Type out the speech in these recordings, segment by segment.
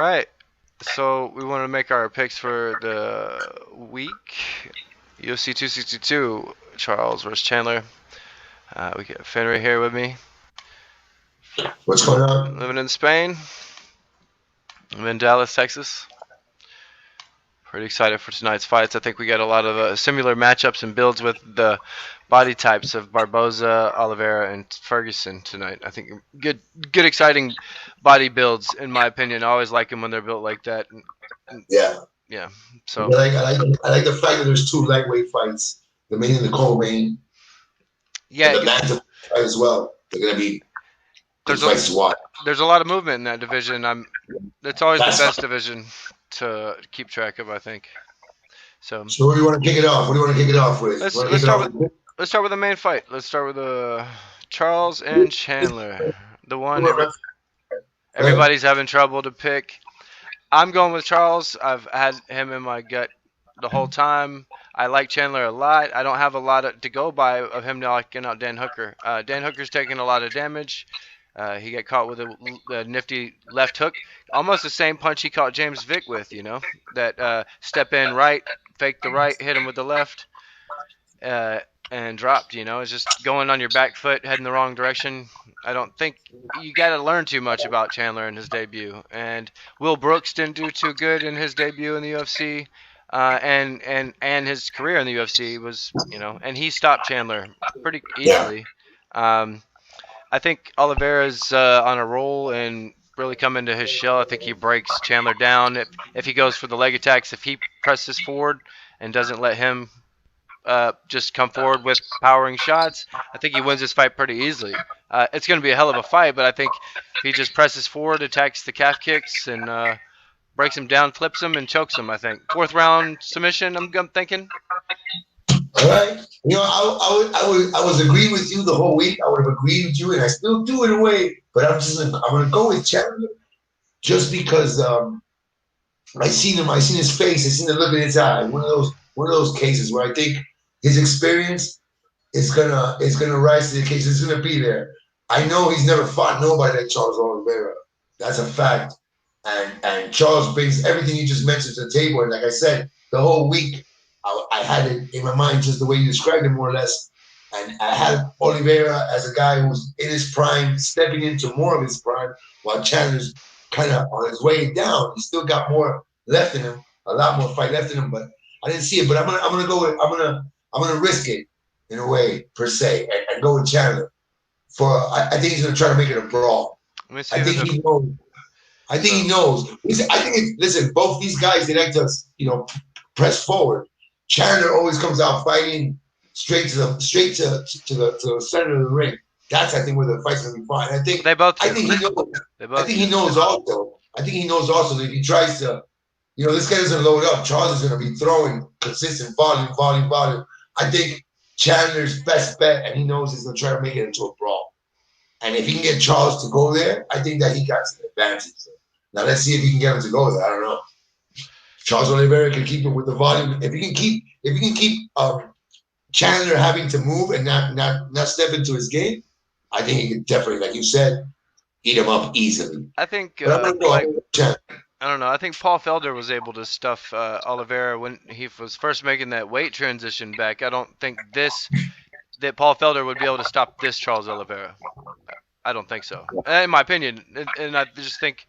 All right. So we want to make our picks for the week. UFC 262, Charles versus Chandler. We got Fenrir here with me. What's going on? Living in Spain. I'm in Dallas, Texas. Pretty excited for tonight's fights. I think we got a lot of similar matchups and builds with the body types of Barboza, Oliveira, and Ferguson tonight. I think good, exciting body builds, in my opinion. I always like them when they're built like that. Yeah. So I like the fact that there's two lightweight fights, the main and the co-main. Yeah, and the bantam fight as well. They're gonna be good fights to watch. There's a lot of movement in that division. It's always the best division to keep track of, I think. So where do you want to kick it off? What do you want to kick it off with? Let's start with the main fight. Let's start with Charles and Chandler. The one everybody's having trouble to pick. I'm going with Charles. I've had him in my gut the whole time. I like Chandler a lot. I don't have a lot to go by of him knocking out Dan Hooker. Dan Hooker's taking a lot of damage. He got caught with a nifty left hook. Almost the same punch he caught James Vick with, that step in right, fake the right, hit him with the left, and dropped, It's just going on your back foot, heading the wrong direction. I don't think you got to learn too much about Chandler in his debut. And Will Brooks didn't do too good in his debut in the UFC. And his career in the UFC was, and he stopped Chandler pretty easily. I think Oliveira's on a roll and really come into his shell. I think he breaks Chandler down if he goes for the leg attacks. If he presses forward and doesn't let him just come forward with powering shots, I think he wins this fight pretty easily. It's going to be a hell of a fight, but I think if he just presses forward, attacks the calf kicks, and breaks him down, flips him, and chokes him, I think. 4th round submission, I'm thinking. All right. I was agreeing with you the whole week. I would have agreed with you, and I still do in a way. But I'm going to go with Chandler just because I seen him. I seen his face. I seen the look in his eye. One of those cases where I think his experience is gonna rise to the occasion. It's gonna be there. I know he's never fought nobody like Charles Oliveira. That's a fact. And Charles brings everything you just mentioned to the table. And like I said, the whole week, I had it in my mind just the way you described it, more or less. And I had Oliveira as a guy who's in his prime, stepping into more of his prime, while Chandler's kind of on his way down. He's still got more left in him, a lot more fight left in him. But I didn't see it. But I'm gonna risk it in a way per se, and go with Chandler. I think he's gonna try to make it a brawl. I think he knows. I think he knows. Listen, both these guys, they like to, press forward. Chandler always comes out fighting straight to the center of the ring. That's, I think, where the fight's gonna be fought. I think he knows. I think he knows also. I think he knows also that if he tries to, this guy doesn't load up. Charles is gonna be throwing consistent volume. I think Chandler's best bet, and he knows he's gonna try to make it into a brawl. And if he can get Charles to go there, I think that he got some advantage. Now let's see if he can get him to go there. I don't know. Charles Oliveira can keep it with the volume. If he can keep Chandler having to move and not step into his game, I think he can definitely, like you said, eat him up easily. I think I don't know. I think Paul Felder was able to stuff Oliveira when he was first making that weight transition back. I don't think that Paul Felder would be able to stop this Charles Oliveira. I don't think so, in my opinion. And I just think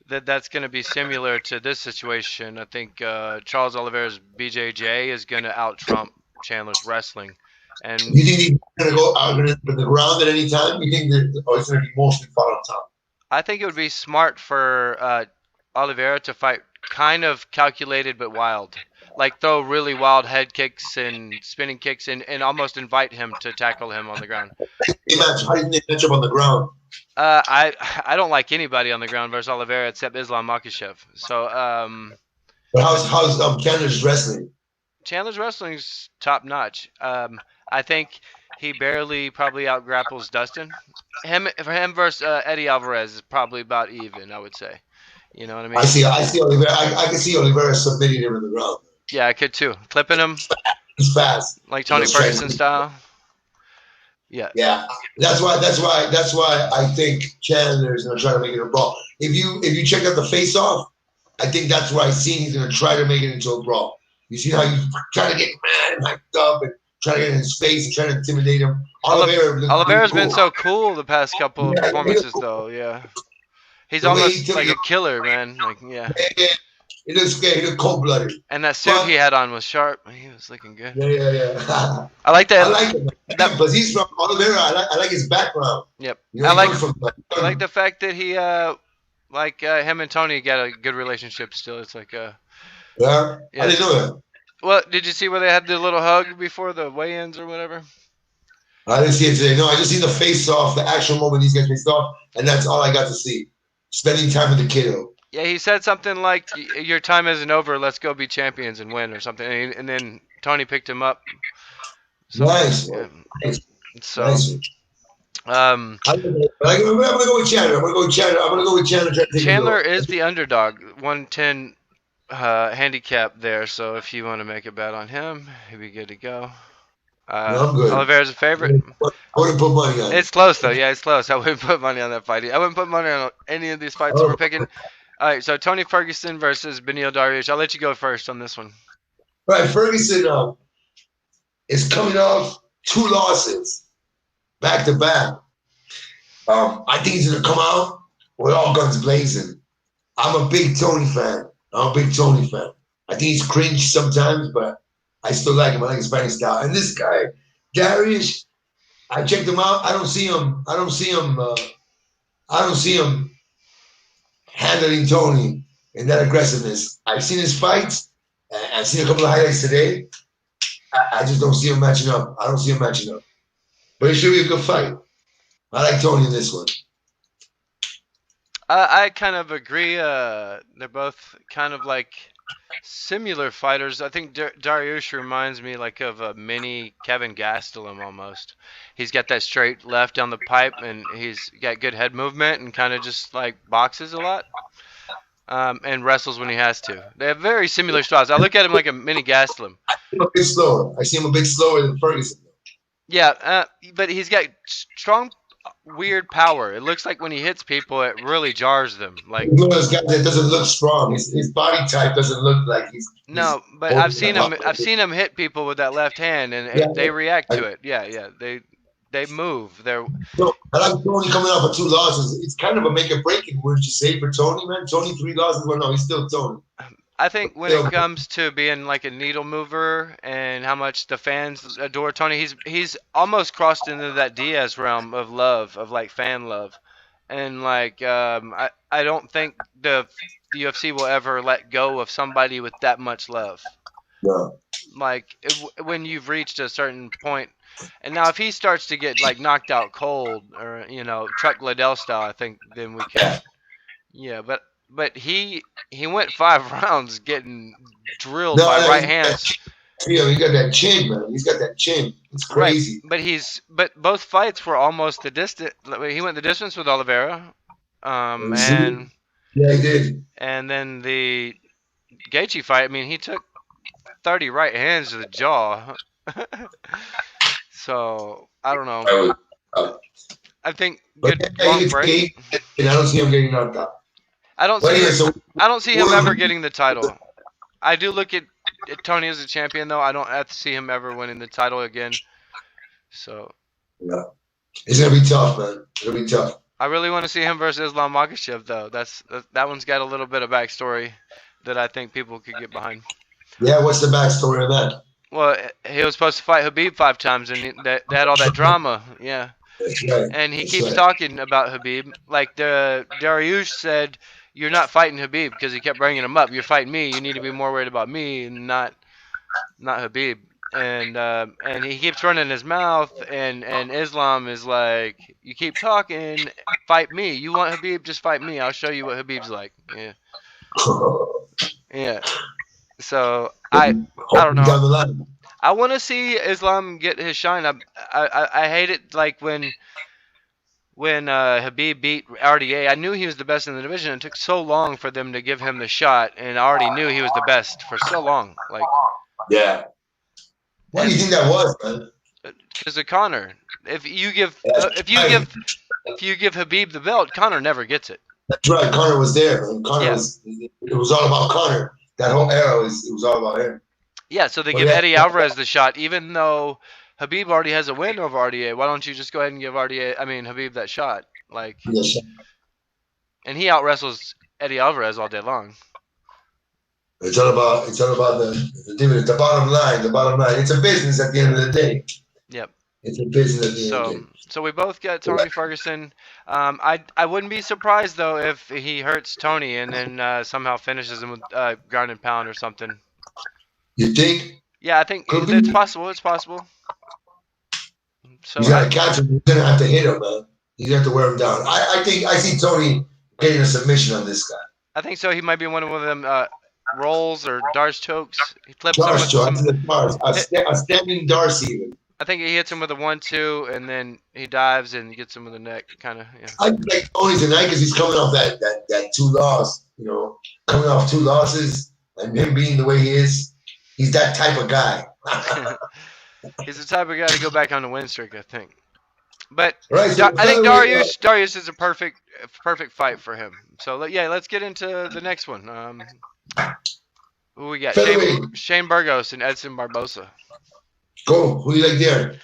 that's going to be similar to this situation. I think Charles Oliveira's BJJ is going to out-trump Chandler's wrestling. And you think he's going to go out in the ground at any time? You think that it's going to be mostly fought on top? I think it would be smart for Oliveira to fight kind of calculated but wild. Like throw really wild head kicks and spinning kicks and almost invite him to tackle him on the ground. How do you think match up on the ground? I don't like anybody on the ground versus Oliveira except Islam Makhachev. So but how's Chandler's wrestling? Chandler's wrestling's top notch. I think he barely probably out grapples Dustin. For him versus Eddie Alvarez is probably about even, I would say. You know what I mean? I see Oliveira. I can see Oliveira submitting him in the ground. Yeah, I could too. Clipping him. He's fast. Like Tony Ferguson style. Yeah. Yeah. That's why I think Chandler is gonna try to make it a brawl. if you check out the face off, I think that's where I seen he's gonna try to make it into a brawl. You see how he's trying to get mad and hyped up and trying to get in his face and trying to intimidate him. Oliveira's been cool. so cool the past couple of performances, though. Yeah, he's almost like a killer, man. Like, yeah. He looks scared. He looked cold-blooded. And that suit he had on was sharp. He was looking good. Yeah. I like that. I like him because he's from Oliveira. I like his background. Yep. You know, I like the fact that he him and Tony got a good relationship still. It's like yeah. I didn't know that. Well, did you see where they had the little hug before the weigh-ins or whatever? I didn't see it today. No, I just seen the face-off, the actual moment these guys faced off, and that's all I got to see. Spending time with the kiddo. Yeah, he said something like, "Your time isn't over. Let's go be champions and win," or something. And then Tony picked him up. So, nice. Yeah. Nice. So, nice. I'm gonna go with Chandler. I'm gonna go with Chandler. Chandler is the underdog, 110 handicap there. So if you want to make a bet on him, he'd be good to go. I'm good. Oliveira's a favorite. I wouldn't put money on it. It's close though. Yeah, it's close. I wouldn't put money on that fight. I wouldn't put money on any of these fights we're picking. All right, so Tony Ferguson versus Beneil Dariush. I'll let you go first on this one. Right, Ferguson is coming off 2 losses back to back. I think he's gonna come out with all guns blazing. I'm a big Tony fan. I think he's cringe sometimes, but I still like him. I like his fighting style. And this guy, Dariush, I checked him out. I don't see him handling Tony in that aggressiveness. I've seen his fights. I've seen a couple of highlights today. I just don't see him matching up. But it should be a good fight. I like Tony in this one. I kind of agree. They're both kind of like similar fighters. I think Dariush reminds me like of a mini Kevin Gastelum almost. He's got that straight left down the pipe, and he's got good head movement and kind of just like boxes a lot. And wrestles when he has to. They have very similar styles. I look at him like a mini Gastelum. I see him a bit slower than Ferguson. Yeah, but he's got strong, weird power. It looks like when he hits people, it really jars them. Like one of those guys that doesn't look strong. His body type doesn't look like he's. No, but I've seen him hit people with that left hand, and they react to it. Yeah, they move. I like Tony coming off of 2 losses. It's kind of a make or break. Wouldn't you say for Tony, man? Tony 3 losses. Well, no, he's still Tony. I think when it comes to being like a needle mover and how much the fans adore Tony, he's almost crossed into that Diaz realm of love, of like fan love, and like I don't think the UFC will ever let go of somebody with that much love. No. Like when you've reached a certain point. And now if he starts to get like knocked out cold or Chuck Liddell style, I think then we can. Yeah, but he went 5 rounds getting drilled by right hands. Yeah, he got that chin, man. He's got that chin. It's crazy. Right. But both fights were almost the distance. He went the distance with Oliveira. And yeah, he did. And then the Gaethje fight, I mean, he took 30 right hands to the jaw. So I don't know. I think good long break. And I don't see him getting knocked out. I don't see him ever getting the title. I do look at Tony as a champion, though. I don't have to see him ever winning the title again. So. Yeah, it's gonna be tough, man. It'll be tough. I really want to see him versus REALMma Makhachev, though. That one's got a little bit of backstory that I think people could get behind. Yeah, what's the backstory of that? Well, he was supposed to fight Khabib 5 times, and they had all that drama. Yeah. That's right. And he keeps talking about Khabib. Like Dariush said, you're not fighting Khabib because he kept bringing him up. You're fighting me. You need to be more worried about me and not Khabib. And he keeps running his mouth. And Islam is like, you keep talking, fight me. You want Khabib, just fight me. I'll show you what Khabib's like. Yeah. Yeah. So I don't know. I want to see Islam get his shine. I hate it like when Khabib beat RDA. I knew he was the best in the division. It took so long for them to give him the shot, and I already knew he was the best for so long. Like, yeah. Why do you think that was, man? Because of Conor. If you give Khabib the belt, Conor never gets it. That's right. Conor was there. And Conor Yeah. was. It was all about Conor. That whole era was all about him. Yeah, so they But give yeah, Eddie Alvarez the shot, even though Habib already has a win over RDA. Why don't you just go ahead and give Habib that shot? Like, yes, and he out wrestles Eddie Alvarez all day long. it's all about the dividend, the bottom line. The bottom line. It's a business at the end of the day. Yep. It's a business at the end of the day. So we both got Tony Ferguson. I wouldn't be surprised though if he hurts Tony and then somehow finishes him with ground and pound or something. You think? Yeah, I think Could it's be. possible. It's possible. So He's got to catch him. He's gonna have to hit him, man. He's gonna have to wear him down. I think I see Tony getting a submission on this guy. I think so. He might be one of them rolls or Darce chokes. He flips Darce him choke. with some. A standing Darcy even. I think he hits him with a 1-2, and then he dives and gets him with the neck, kind of. Yeah. I like Tony tonight because he's coming off that 2 loss. You know, coming off 2 losses and him being the way he is. He's that type of guy. He's the type of guy to go back on the win streak, I think. But right, so I think Dariush is a perfect fight for him. So let's get into the next one. Who we got? Shane Burgos and Edson Barboza. Go. Who you like there?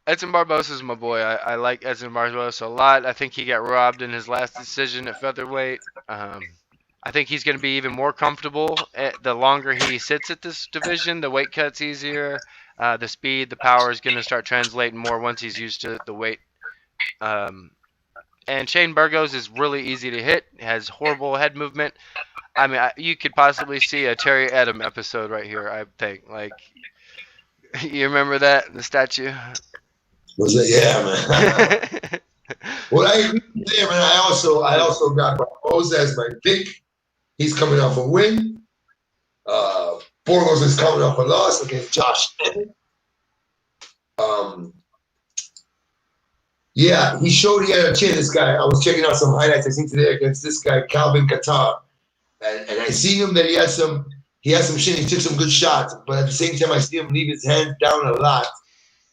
Edson Barboza is my boy. I like Edson Barboza a lot. I think he got robbed in his last decision at featherweight. I think he's going to be even more comfortable the longer he sits at this division. The weight cut's easier. The speed, the power is going to start translating more once he's used to the weight. And Shane Burgos is really easy to hit. Has horrible head movement. I mean, you could possibly see a Terry Adam episode right here, I think. Like, you remember that, the statue? Was it? Yeah, man. Well, I agree with you there, man. I also got Barboza as my pick. He's coming off a win. Burgos is coming off a loss against Josh. Yeah, he showed he had a chin, this guy. I was checking out some highlights I seen today against this guy, Calvin Qatar. And I seen him that he had some chin, he took some good shots, but at the same time I see him leave his hands down a lot.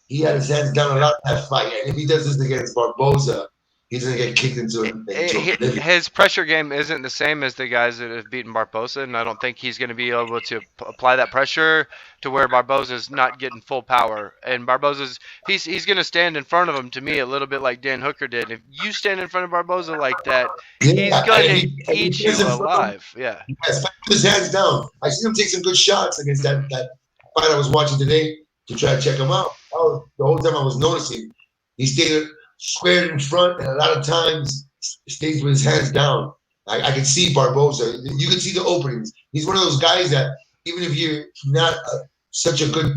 He had his hands down a lot in that fight. And if he does this against Barboza, he's going to get kicked into it. His pressure game isn't the same as the guys that have beaten Barboza, and I don't think he's going to be able to apply that pressure to where Barboza's not getting full power. And Barboza's he's going to stand in front of him, to me, a little bit like Dan Hooker did. If you stand in front of Barboza like that, he's going to eat you alive. Yeah. He has his hands down. I seen him take some good shots against that fight I was watching today to try to check him out. The whole time I was noticing, he stayed squared in front, and a lot of times stays with his hands down. I can see Barboza. You can see the openings. He's one of those guys that even if you're not such a good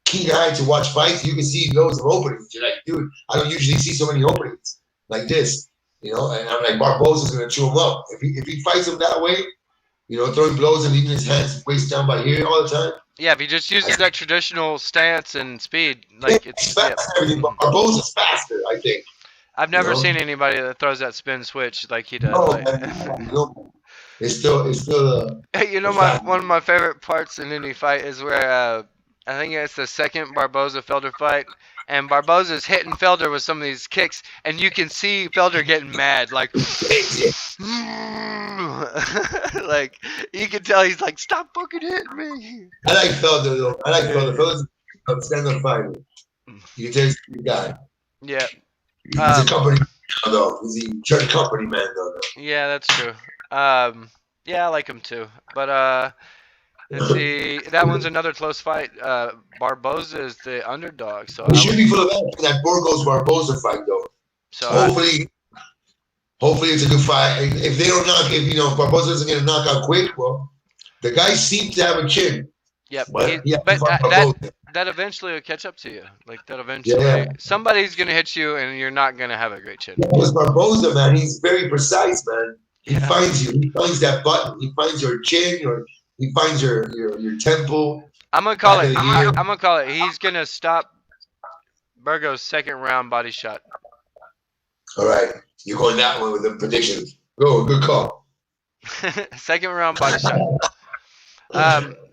keen eye to watch fights, you can see loads of openings. You're like, dude, I don't usually see so many openings like this. You know, and I'm like, Barboza's gonna chew him up. If he fights him that way, you know, throwing blows and leaving his hands waist down by here all the time. Yeah, if he just uses that traditional stance and speed, like it's fast. Everything, but Barboza's faster, I think. I've never seen anybody that throws that spin switch like he does. No, it's still. You know, one of my favorite parts in any fight is where I think it's the second Barboza Felder fight, and Barboza's hitting Felder with some of these kicks, and you can see Felder getting mad, like, like you can tell he's like, stop fucking hitting me. I like Felder though. I like Felder. Felder's a stand-up fighter. You can tell he's a good guy. Yeah. He's a company man, though. He's a church company man though. Yeah, that's true. Yeah, I like him too. But let's see. That one's another close fight. Barboza is the underdog, so we should be full of that Burgos Barboza fight though. So hopefully it's a good fight. If they don't Barboza doesn't get a knockout quick, well, the guy seems to have a chin. Yep. But that eventually will catch up to you. Like that eventually, somebody's gonna hit you, and you're not gonna have a great chin. Because Barboza, man, he's very precise, man. He finds you. He finds that button. He finds your chin. He finds your temple. I'm gonna call it. I'm gonna call it. He's gonna stop Burgos' second round body shot. All right, you're going that way with the prediction. Go, good call. Second round body shot.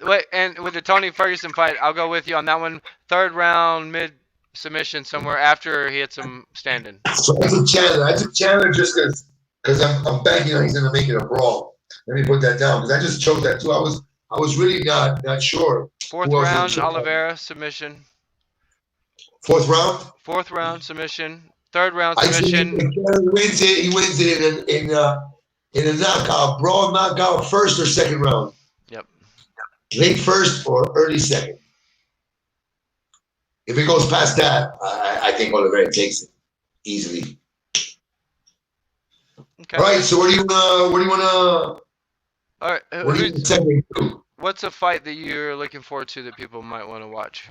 Wait, and with the Tony Ferguson fight, I'll go with you on that one. Third round, submission somewhere after he hits him standing. So I took Chandler. Just because I'm banking on he's gonna make it a brawl. Let me put that down because I just chose that too. I was really not sure. Fourth round, Oliveira submission. Fourth round. Fourth round submission. Third round I submission. think he wins it in a knockout, brawl knockout, first or second round. Yep. Late first or early second. If it goes past that, I think Oliveira takes it easily. Okay. All right. So where do you wanna? All right. What do you What's a fight that you're looking forward to that people might want to watch?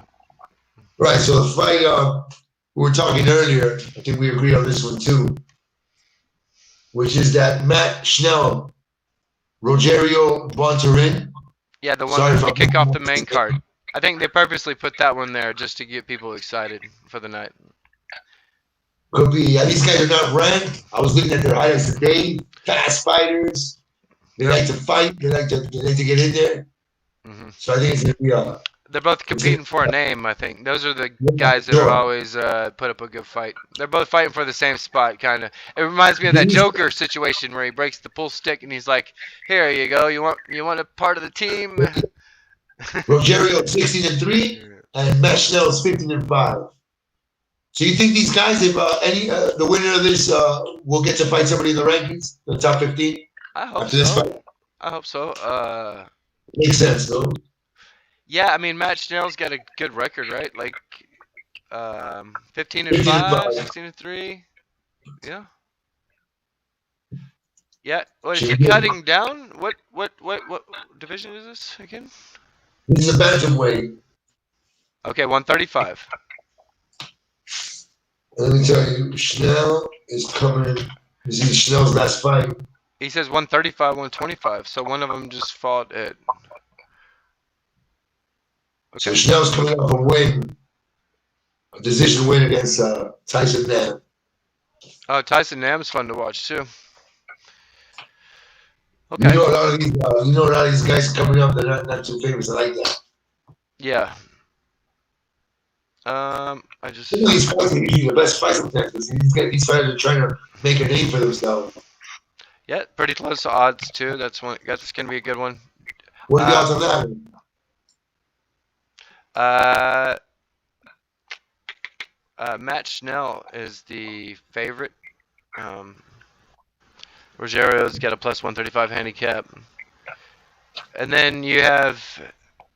Right. So the fight we were talking earlier, I think we agree on this one too, which is that Matt Schnell, Rogerio Bontorin. Yeah, the one to kick off the main card. I think they purposely put that one there just to get people excited for the night. Could be. Yeah, these guys are not ranked. I was looking at their highlights today. Fast fighters. They like to fight. They like to get in there. Mm-hmm. So I think it's gonna be They're both competing for a name. I think those are the guys that will always put up a good fight. They're both fighting for the same spot, kind of. It reminds me of that Joker situation where he breaks the pull stick and he's like, "Here you go. You want a part of the team?" Rogerio 16-3 and Matt Schnell is 15-5. So you think these guys, if the winner of this will get to fight somebody in the rankings, the top 15? I hope so. This fight? I hope so. Makes sense, though. Yeah, I mean Matt Schnell's got a good record, right? Like 15-5, 16-3. Yeah. Yeah. What is he cutting down? What division is this again? This is a bantamweight. Okay, 135. Let me tell you, Schnell is coming. This is Schnell's last fight. He says 135, 125. So one of them just fought at. Okay. So Schnell's coming off a decision win against Tyson Nam. Oh, Tyson Nam's fun to watch too. Okay. You know a lot of these guys coming up. They're not too famous. I like that. Yeah. These fights are usually the best fights in Texas. These fighters are trying to make a name for themselves. Yeah, pretty close odds too. That's gonna be a good one. What are the odds on that? Matt Schnell is the favorite. Rogerio's got a plus 135 handicap. And then you have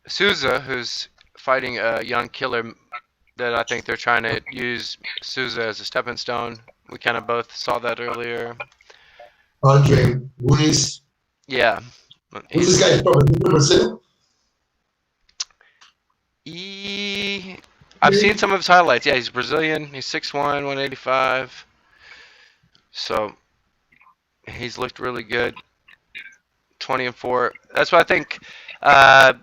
Souza, who's fighting a young killer that I think they're trying to use Souza as a stepping stone. We kind of both saw that earlier. Andre Muniz. Yeah. Who's this guy from? Brazil? I've seen some of his highlights. Yeah, he's Brazilian. He's 6'1", 185. So he's looked really good. 20-4. That's why I think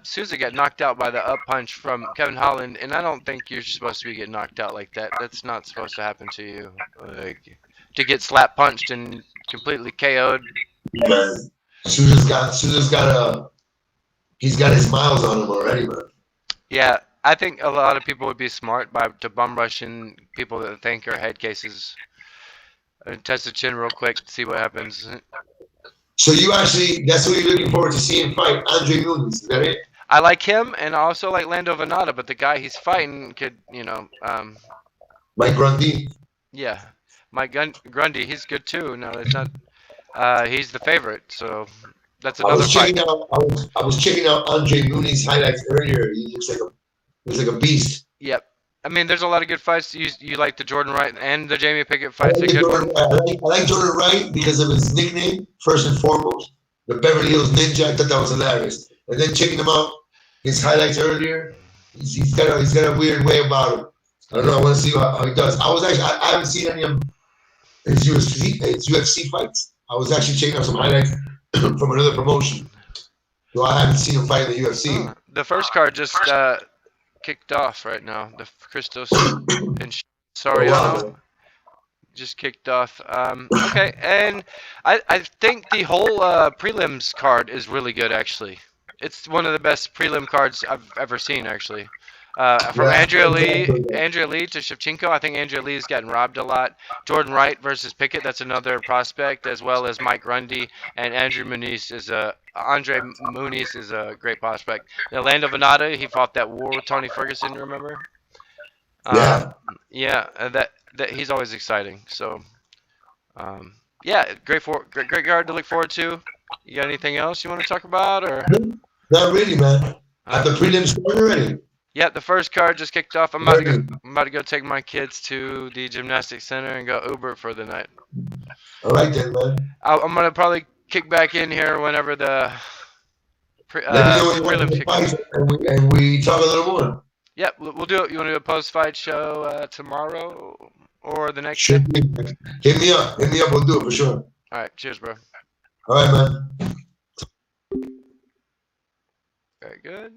Souza got knocked out by the up punch from Kevin Holland, and I don't think you're supposed to be getting knocked out like that. That's not supposed to happen to you. Like, to get slap punched and completely KO'd. Souza's got he's got his miles on him already, man. Yeah, I think a lot of people would be smart to bum rushing people that they think are head cases. Test the chin real quick to see what happens. So that's what you're looking forward to seeing fight, Andre Muniz, is that it? I like him, and I also like Lando Venata, but the guy he's fighting could, Mike Grundy. Yeah, Mike Grundy, he's good too. No, it's not. He's the favorite, so that's another fight. I was checking out Andre Muniz highlights earlier. He looks like a beast. Yep. I mean, there's a lot of good fights. You like the Jordan Wright and the Jamie Pickett fights. I like Jordan Wright because of his nickname, first and foremost. The Beverly Hills Ninja. I thought that was hilarious. And then checking him out, his highlights earlier, he's got a weird way about him. I don't know. I want to see how he does. I haven't seen any of his UFC fights. I was actually checking out some highlights from another promotion. So I haven't seen him fight in the UFC. The first card just kicked off right now. The Christos and Soriano just kicked off. Okay, and I think the whole prelims card is really good, actually. It's one of the best prelim cards I've ever seen, actually. From Yeah. Andrea Lee to Shevchenko, I think Andrea Lee's gotten robbed a lot. Jordan Wright versus Pickett, that's another prospect, as well as Mike Grundy and Andre Muniz is a great prospect. Now, Lando Venata, he fought that war with Tony Ferguson, remember? Um, Yeah. yeah, that he's always exciting. So, yeah, great card to look forward to. You got anything else you want to talk about, or? Not really, man. Have Uh, the prelims started already? Yeah, the first card just kicked off. Ready. I'm about to go take my kids to the gymnastics center and go Uber for the night. All right then, man. I'm gonna probably kick back in here whenever the Let me know when you want prelims to kick fight, off. and we talk a little more. Yeah, we'll do it. You want to do a post-fight show tomorrow or the next Sure. day? Hit me up. Hit me up. We'll do it for sure. All right, cheers, bro. All right, man. Very good.